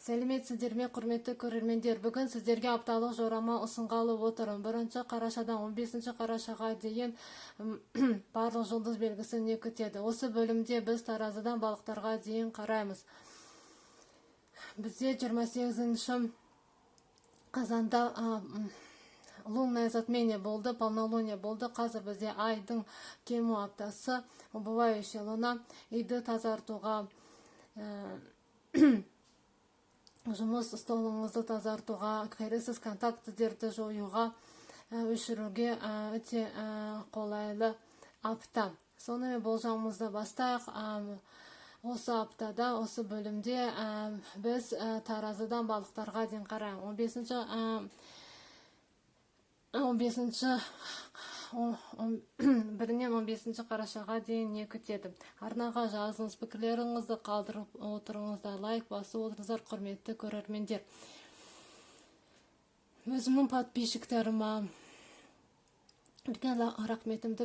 Сәлеметсіздер ме, құрметті көрермендер. Бүгін сіздерге апталық жорама ұсынғалы отырмын. 1 қарашадан 15 қарашаға дейін барлық жұлдыз белгісі не күтеді. Осы бөлімде біз таразыдан балықтарға дейін қараймыз. Бізде 28 қазанда лунное затмение болды, полнолуние болды. Қазір бізде айдың кему аптасы, убывающая луна, үйді тазартуға, жұмыс столыңызды тазартуға, керексіз контактілерді жоюға, өшіруге өте қолайлы апта. Сонымен болжамымызды бастайық. Осы аптада, осы бөлімде біз таразыдан балықтарға дейін қараймыз. 1-15 қарашаға дейін не күтеді. Арнаға жазыңыз, пікірлеріңізді қалдырып отырыңыздар, лайк басып отырыңыздар, құрметті көрермендер. Өзімнің подписчиктеріме үлкен рахметімді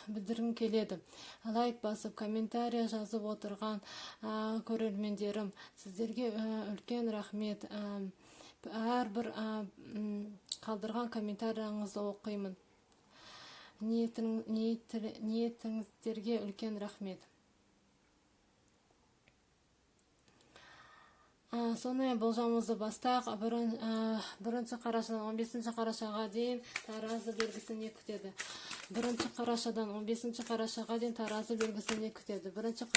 білдіргім келеді. Лайк басып, комментария жазып отырған көрермендерім, сіздерге үлкен рахмет. Әрбір қалдырған комментарияңызды оқимын. Ниетіңіздерге үлкен рахмет. Сонымен болжамымызды бастайық. 1 қарашадан 15 қарашаға дейін таразы белгісі не күтеді. 1 қарашадан 15 қарашаға дейін таразы белгісі не күтеді. 1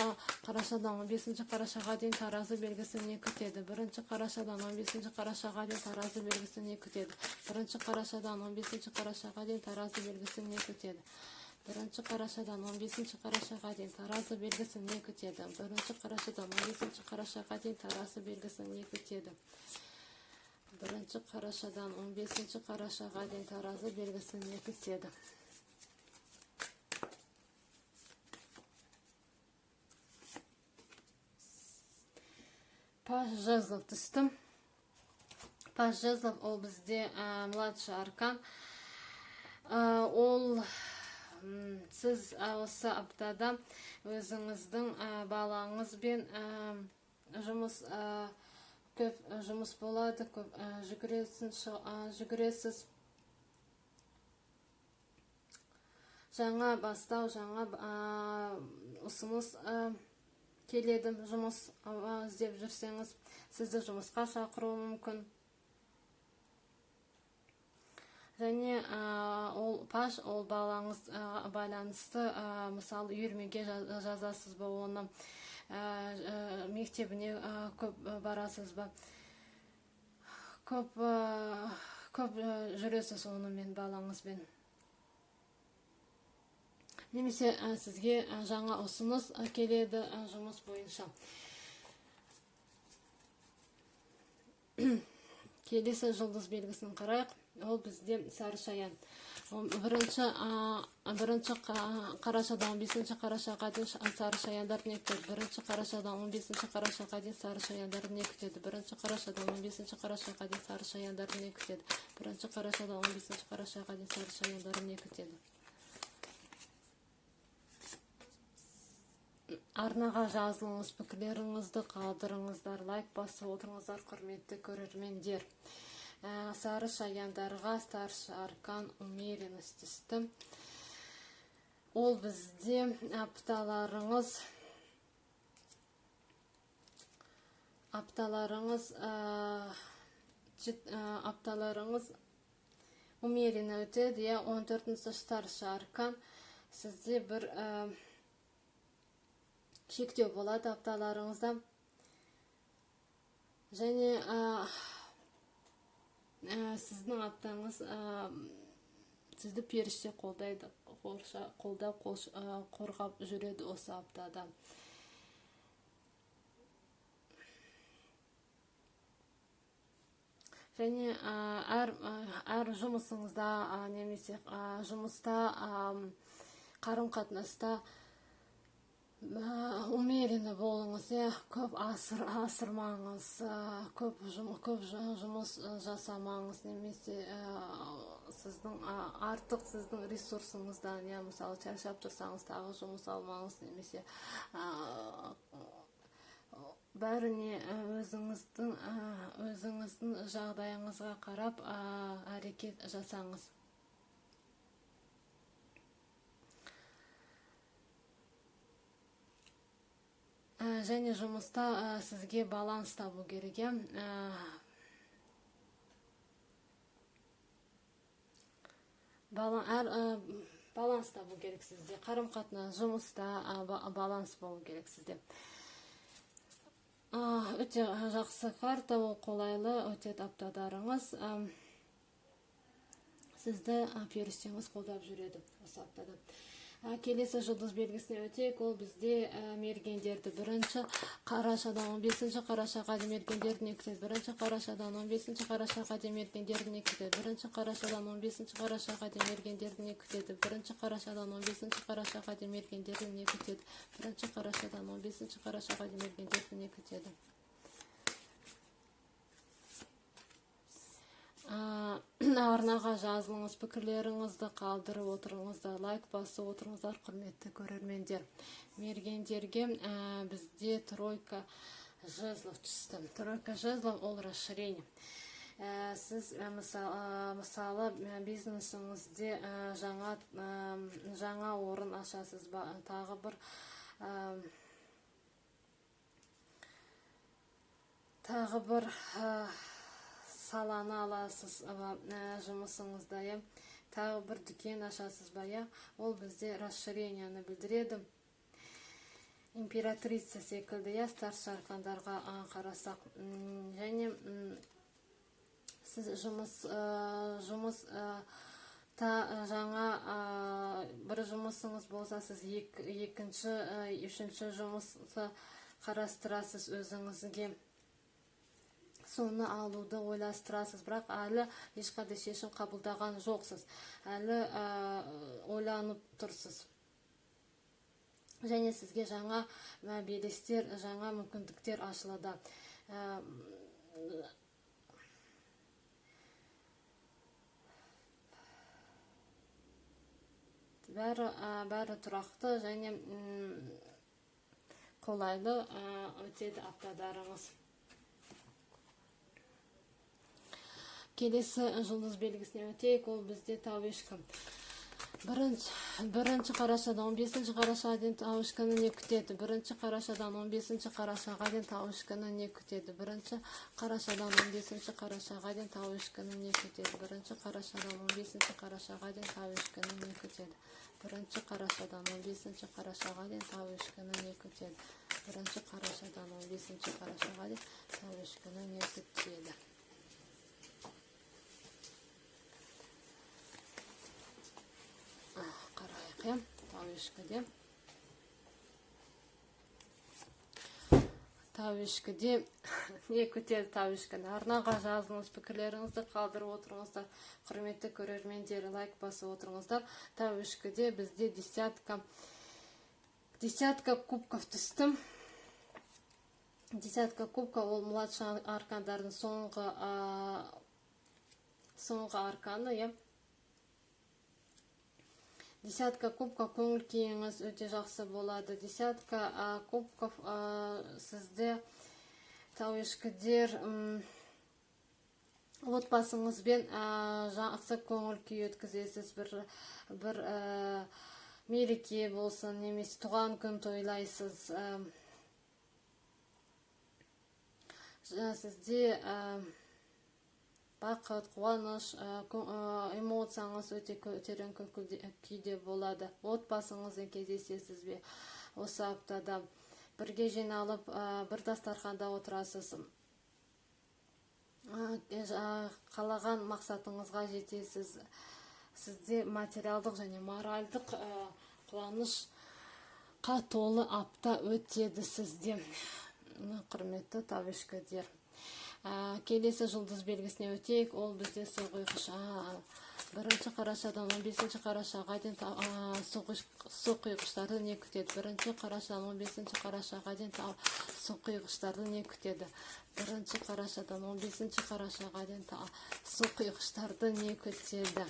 қарашадан 15 қарашаға дейін таразы белгісі не күтеді. 1 қарашадан 15 қарашаға дейін таразы белгісі не күтеді. 1 қарашадан 15 қарашаға дейін таразы белгісі не күтеді. 1 қарашадан 15 қарашаға дейін таразы белгісі не күтеді. 1 қарашадан 15 қарашаға дейін таразы белгісі не күтеді. 1 қарашадан 15 қарашаға дейін таразы белгісі не күтеді. Паш жезлов түстім. Паш жезлов ол бізде младший аркан. Ол сіз осы аптада өзіңіздің балаңызбен көп жұмыс болады, көп жүгіресіз. Жаңа бастау, жаңа ұсыныс келеді. Жұмыс іздеп жүрсеңіз, сізді жұмысқа шақыруы мүмкін. Және паш ол балаңыз байланысты, мысалы үйірмеге жазасыз ба, оны мектебіне көп барасыз ба, көп жүресіз онымен балаңызбен. Немесе сізге жаңа ұсыныс келеді жұмыс бойынша. Келесі жұлдыз белгісін қарайық. Ол бізде сары шаян. 1 қарашадан 15 қарашаға дейін сары шаяндар не күтеді. 1 қарашадан 15 қарашаға дейін сары шаяндар не күтеді. 1 қарашадан 15 қарашаға дейін сары шаяндар не күтеді. 1 қарашадан 15 қарашаға дейін сары шаяндар не күтеді. Арнаға жазылыңыз, пікірлеріңізді қалдырыңыздар, лайк басып отырыңыздар, құрметті көрермендер. Сары шаяндарға старший аркан умеренность түсті. Ол бізде апталарыңыз умеренно өтеді. 14-ші старший аркан. Сізде бір шектеу болады апталарыңызда. Және сіздің аптаңыз сізді періште қолдайды, қорғап жүреді осы аптада. Және әр жұмысыңызда, немесе жұмыста, қарым-қатынаста умеренно болыңыз, көп асырмаңыз, көп жұмыс жасамаңыз, немесе сіздің артық сіздің ресурсыңыздан, мысалы шаршап тұрсаңыз тағы жұмыс алмаңыз, немесе бәріне өзіңіздің жағдайыңызға қарап әрекет жасаңыз. Және жұмыста сізге баланс табу керек. Баланс табу керек сізде. Қарым-қатынас, жұмыста баланс болу керек сізде. Өте жақсы карта, ол қолайлы өтеді аптадарыңыз. Сізді періштеңіз қолдап жүреді осы аптада. Келесі жұлдыз белгісіне өтейік. Ол бізде мергендерді 1 қарашадан 15 қарашаға дейін мергендерді не күтеді. 1 қарашадан 15 қарашаға дейін мергендерді не күтеді. 1 қарашадан 15 қарашаға дейін мергендерді не күтеді. 1 қарашадан 15 қарашаға дейін мергендерді не күтеді. 1 қарашадан 15 қарашаға дейін мергендерді не күтеді. Арнаға жазылыңыз, пікірлеріңізді қалдырып отырыңыздар, лайк басып отырыңыздар, құрметті көрермендер. Мергендерге бізде тройка жезлов түсті. Тройка жезлов ол расширение. Сіз мысалы бизнесіңізде жаңа орын ашасыз ба, тағы бір саланы аласыз жұмысыңызда, тағы бір дүкен ашасыз ба, ол бізде расширенияны білдіреді. Императрица секілді, старший аркандарға қарасақ, және сіз жаңа бір жұмысыңыз болса, сіз екінші, үшінші жұмысты қарастырасыз өзіңізге. Соны алуды ойластырасыз, бірақ әлі ешқандай шешім қабылдаған жоқсыз. Әлі ойланып тұрсыз. Және сізге жаңа белестер, жаңа мүмкіндіктер ашылады. Бәрі тұрақты және қолайлы өтеді аптадарыңыз. Келесі жұлдыз белгісіне өтейік, ол бізде тауышқа. 1 қарашадан 15 қарашаға дейін тауышқаны не күтеді. 1 қарашадан 15 қарашаға дейін тауышқаны не күтеді. 1 қарашадан 15 қарашаға дейін тауышқаны не күтеді. 1 қарашадан 15 қарашаға дейін тауышқаны не күтеді. 1 қарашадан 15 қарашаға дейін тауышқаны не күтеді. 1 қарашадан 15 қарашаға дейін тауышқаны не күтеді. Тауышкіде не күтеді тауышкіні. Арнаға жазыңыз, пікірлеріңізді қалдырып отырыңыздар. Құрметті көрермендер, лайк басып отырыңыздар. Тауышкіде бізде десятка кубков түсті. Десятка кубка ол младший аркандардың соңғы арканы. Десятка кубка көңіл күйіңіз өте жақсы болады. Десятка кубков сізде тауышкідер отбасыңызбен жақсы көңіл күй өткізесіз. Бір мереке болсын, немесе туған күн тойлайсыз. Сізде бақыт, қуаныш, эмоцияңыз өте көтеріңкі күйде болады. Отбасыңызбен кездесесіз бе осы аптада? Бірге жиналып, бір дастарханда отырасыз. Қалаған мақсатыңызға жетесіз. Сізде материалдық және моральдық қуанышқа толы апта өтеді сізде. Құрметті тауышкідер. Келесі жұлдыз белгісіне өтейік, ол бізде соқиғыш. 1 қарашадан 15 қарашаға дейін соқиғыштарды не күтеді. 1 қарашадан 15 қарашаға дейін соқиғыштарды не күтеді. 1 қарашадан 15 қарашаға дейін соқиғыштарды не күтеді.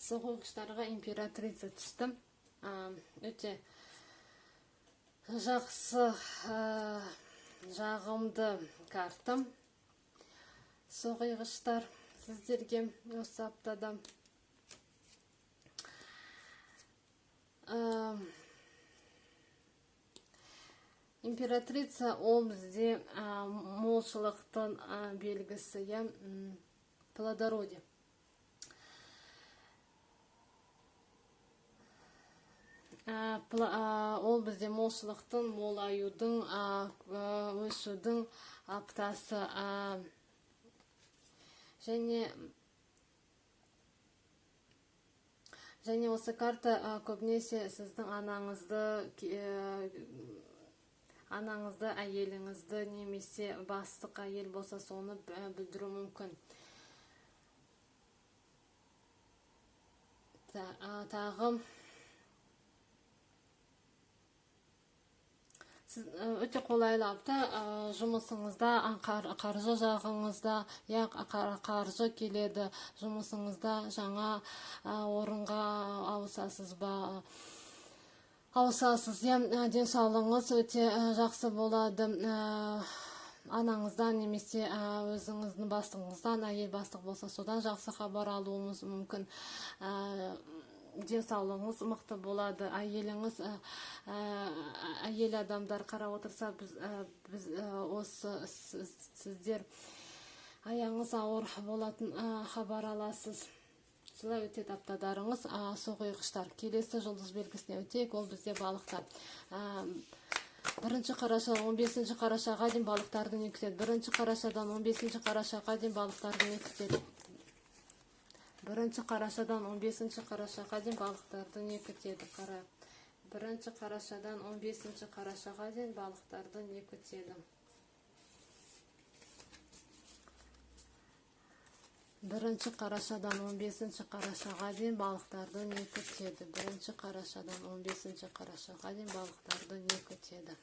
су құйғыштарға императрица түсті. Өте жақсы, жағымды карта. Су құйғыштар сіздерге осы аптада. Императрица ол бізде молшылықтың белгісі, плодородие. Ол бізде молшылықтың, молаюдың, өсудің аптасы. Және осы карта көбінесе сіздің анаңызды, әйеліңізді, немесе бастық әйел болса соны білдіру мүмкін. Тағы өте қолайлы апта, жұмысыңызда, қаржы жағыңызда, қаржы келеді, жұмысыңызда жаңа орынға ауысасыз ба? Ауысасыз, денсаулығыңыз өте жақсы болады. Анаңыздан немесе өзіңіздің бастығыңыздан, әйел бастық болса содан жақсы хабар алуыңыз мүмкін. Денсаулығыңыз мықты болады. Әйел адамдар қарап отырса, сіздер аяғыңыз ауыр болатын хабар аласыз. Солай өтеді аптадарыңыз. Су құйғыштар. Келесі жұлдыз белгісіне өтейік, ол бізде балықтар. 1 қарашадан 15 қарашаға дейін балықтарды не күтеді? 1 қарашадан 15 қарашаға дейін балықтарды не күтеді? 1 қарашадан 15 қарашаға дейін балықтарды не күтеді? Қарайық. 1 қарашадан 15 қарашаға дейін балықтарды не күтеді? 1 қарашадан 15 қарашаға дейін балықтарды не күтеді? 1 қарашадан 15 қарашаға дейін балықтарды не күтеді?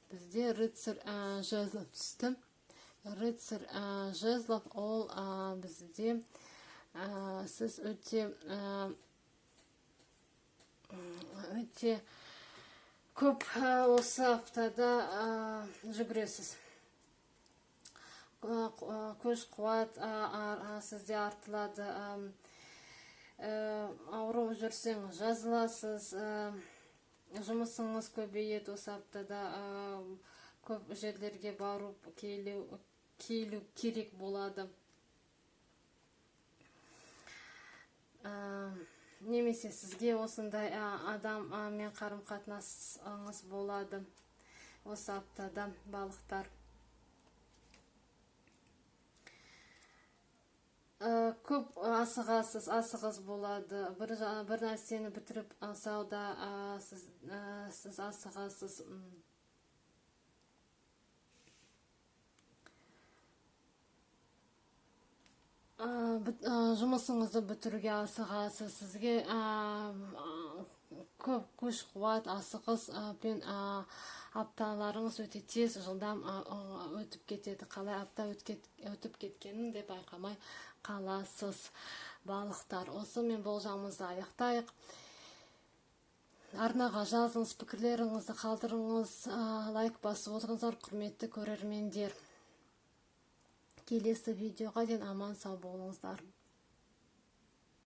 Бізде рыцарь жезлов түсті. Рыцарь жезлов ол бізде сіз өте көп осы аптада жүгіресіз. Көш қуат сізде артылады. Ауру жүрсеңіз жазыласыз. Жұмысыңыз көбейеді осы аптада. Көп жерлерге барып келу керек болады. Немесе сізге осындай адаммен қарым-қатынасыңыз болады осы аптада, балықтар. Көп асығыз болады. Бір нәрсені бітіріп сауда сіз асығасыз. Жұмысыңызды бітіруге асығасыз. Сізге көп күш қуат, асығыс пен апталарыңыз өте тез, жылдам өтіп кетеді. Қалай апта өтіп кеткенін де байқамай қаласыз, балықтар. Осымен болжамымызды аяқтайық. Арнаға жазыңыз, пікірлеріңізді қалдырыңыз, лайк басып отырыңыздар, құрметті көрермендер. Келесі видеоға дейін аман сау болыңыздар.